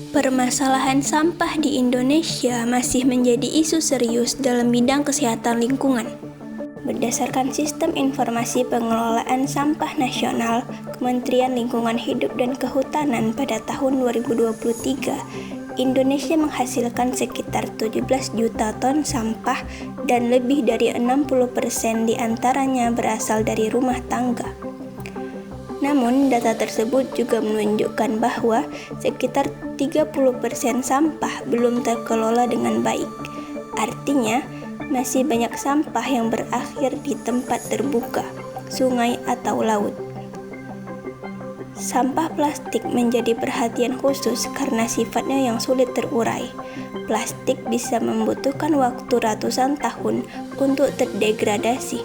Permasalahan sampah di Indonesia masih menjadi isu serius dalam bidang kesehatan lingkungan. Berdasarkan Sistem Informasi Pengelolaan Sampah Nasional Kementerian Lingkungan Hidup dan Kehutanan pada tahun 2023, Indonesia menghasilkan sekitar 17 juta ton sampah dan lebih dari 60% diantaranya berasal dari rumah tangga. Namun, data tersebut juga menunjukkan bahwa sekitar 30% sampah belum terkelola dengan baik. Artinya, masih banyak sampah yang berakhir di tempat terbuka, sungai atau laut. Sampah plastik menjadi perhatian khusus karena sifatnya yang sulit terurai. Plastik bisa membutuhkan waktu ratusan tahun untuk terdegradasi.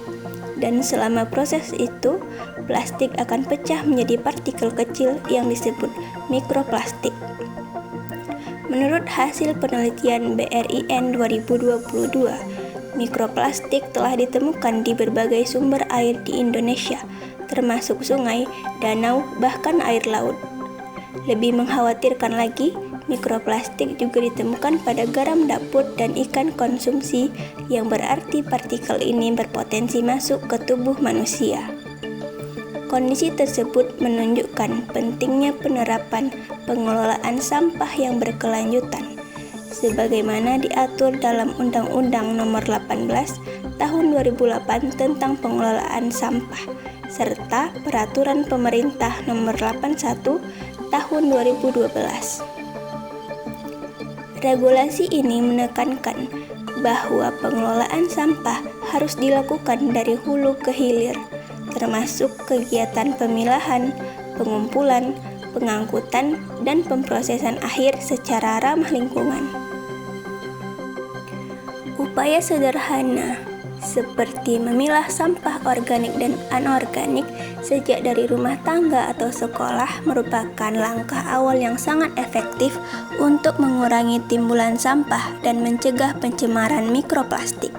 Dan selama proses itu, plastik akan pecah menjadi partikel kecil yang disebut mikroplastik. Menurut hasil penelitian BRIN 2022, mikroplastik telah ditemukan di berbagai sumber air di Indonesia, termasuk sungai, danau, bahkan air laut. Lebih mengkhawatirkan lagi, mikroplastik juga ditemukan pada garam dapur dan ikan konsumsi, yang berarti partikel ini berpotensi masuk ke tubuh manusia. Kondisi tersebut menunjukkan pentingnya penerapan pengelolaan sampah yang berkelanjutan, sebagaimana diatur dalam Undang-Undang Nomor 18 Tahun 2008 tentang pengelolaan sampah, serta Peraturan Pemerintah Nomor 81 Tahun 2012. Regulasi ini menekankan bahwa pengelolaan sampah harus dilakukan dari hulu ke hilir, termasuk kegiatan pemilahan, pengumpulan, pengangkutan, dan pemprosesan akhir secara ramah lingkungan. Upaya sederhana seperti memilah sampah organik dan anorganik sejak dari rumah tangga atau sekolah merupakan langkah awal yang sangat efektif untuk mengurangi timbulan sampah dan mencegah pencemaran mikroplastik.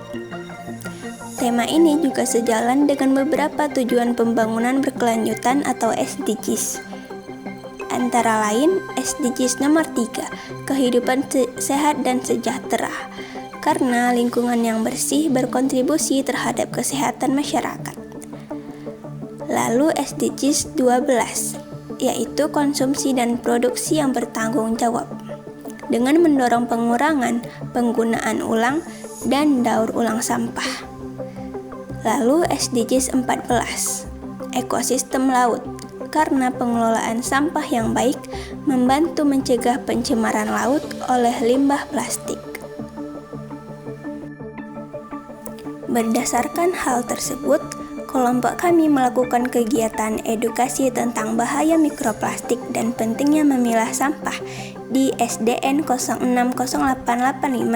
Tema ini juga sejalan dengan beberapa tujuan pembangunan berkelanjutan atau SDGs. Antara lain SDGs nomor 3, kehidupan sehat dan sejahtera, karena lingkungan yang bersih berkontribusi terhadap kesehatan masyarakat. Lalu SDGs 12, yaitu konsumsi dan produksi yang bertanggung jawab, dengan mendorong pengurangan penggunaan ulang dan daur ulang sampah. Lalu SDGs 14, ekosistem laut, karena pengelolaan sampah yang baik membantu mencegah pencemaran laut oleh limbah plastik. Berdasarkan hal tersebut, kelompok kami melakukan kegiatan edukasi tentang bahaya mikroplastik dan pentingnya memilah sampah di SDN 060885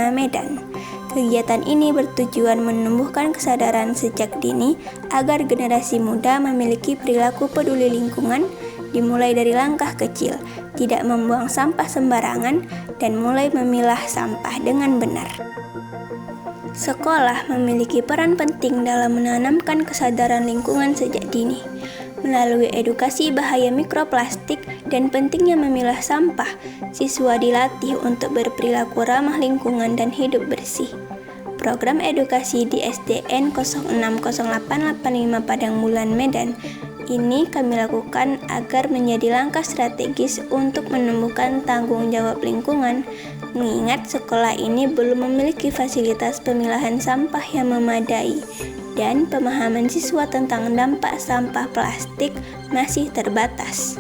Medan. Kegiatan ini bertujuan menumbuhkan kesadaran sejak dini agar generasi muda memiliki perilaku peduli lingkungan, dimulai dari langkah kecil, tidak membuang sampah sembarangan, dan mulai memilah sampah dengan benar. Sekolah memiliki peran penting dalam menanamkan kesadaran lingkungan sejak dini. Melalui edukasi bahaya mikroplastik dan pentingnya memilah sampah, siswa dilatih untuk berperilaku ramah lingkungan dan hidup bersih. Program edukasi di SDN 060885 Padang Bulan Medan ini kami lakukan agar menjadi langkah strategis untuk menumbuhkan tanggung jawab lingkungan, mengingat sekolah ini belum memiliki fasilitas pemilahan sampah yang memadai dan pemahaman siswa tentang dampak sampah plastik masih terbatas.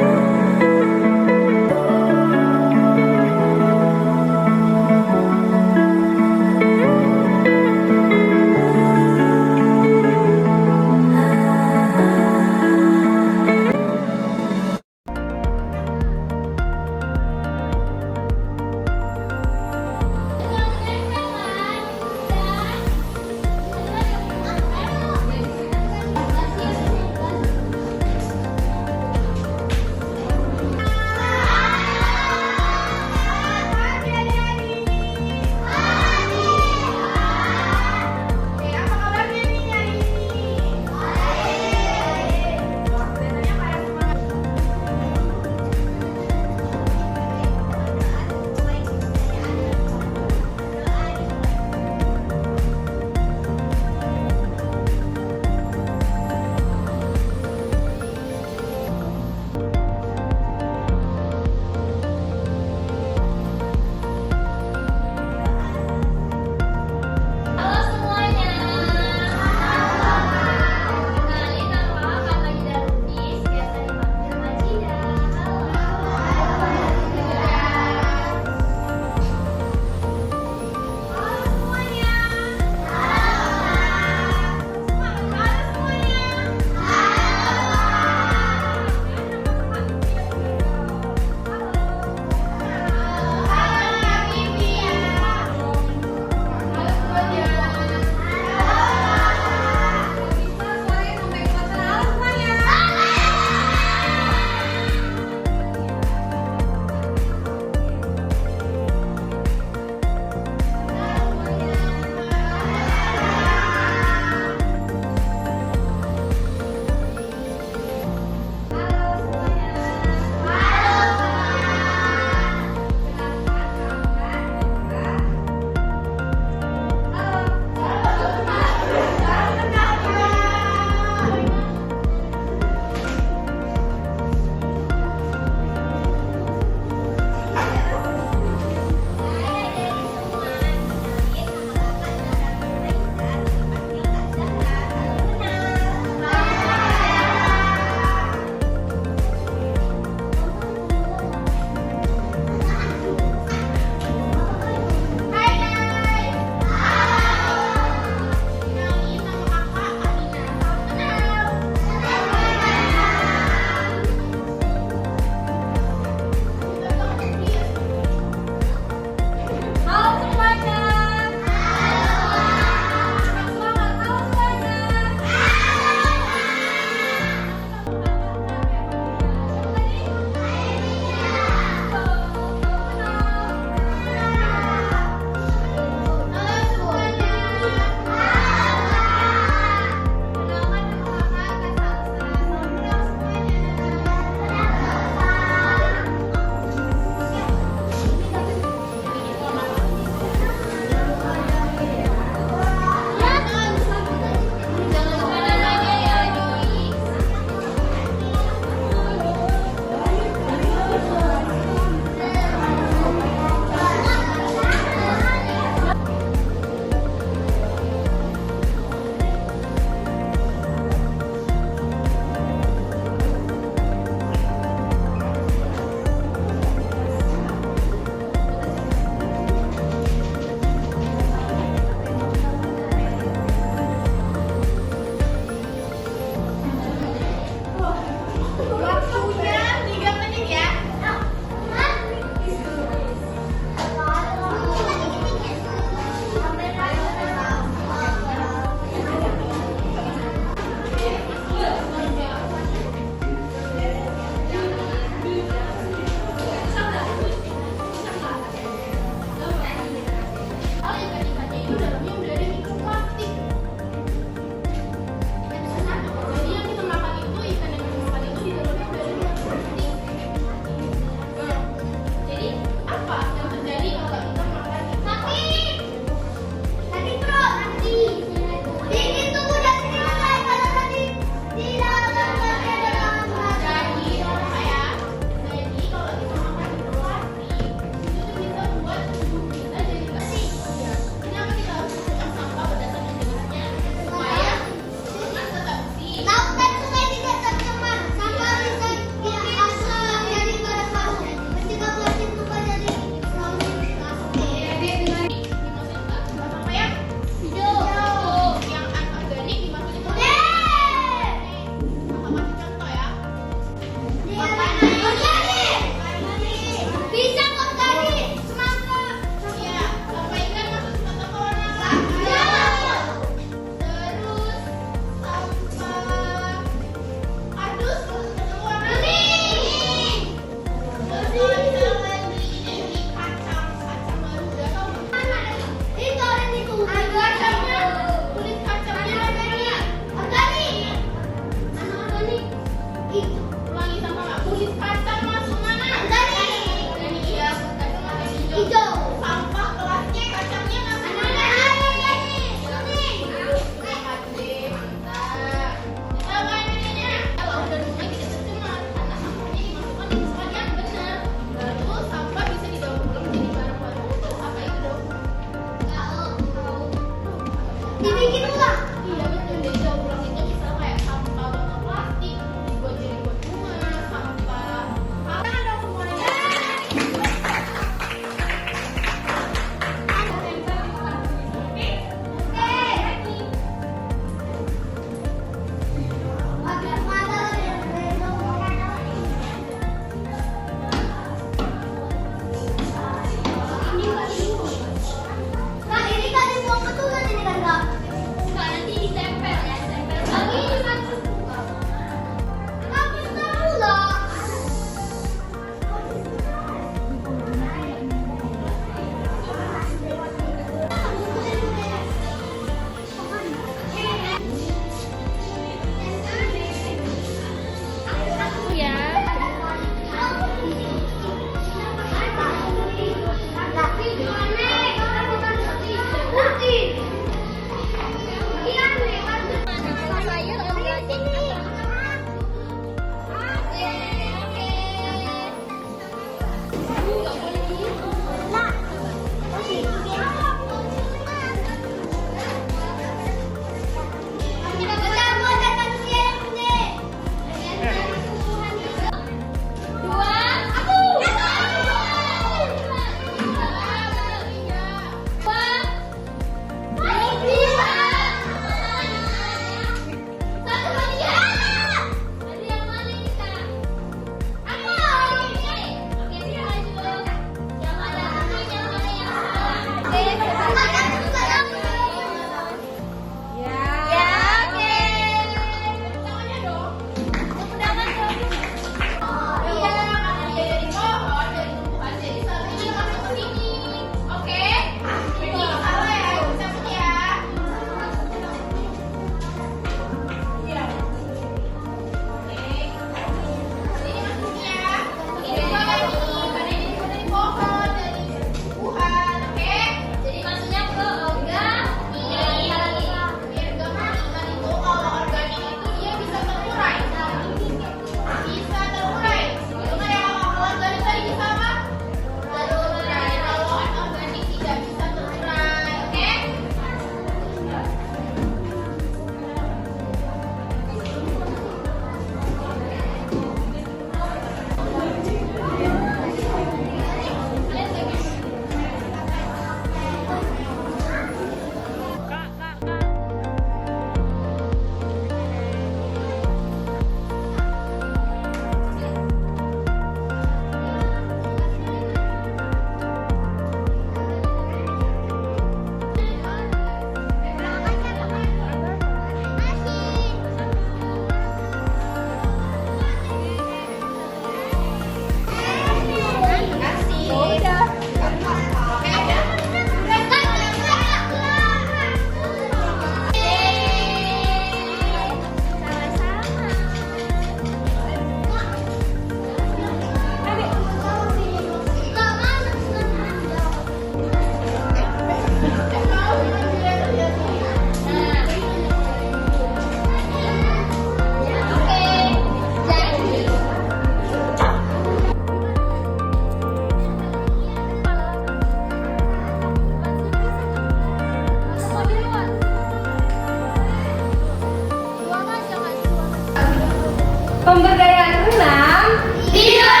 Pemberdayaan keenam, Biodiversitas.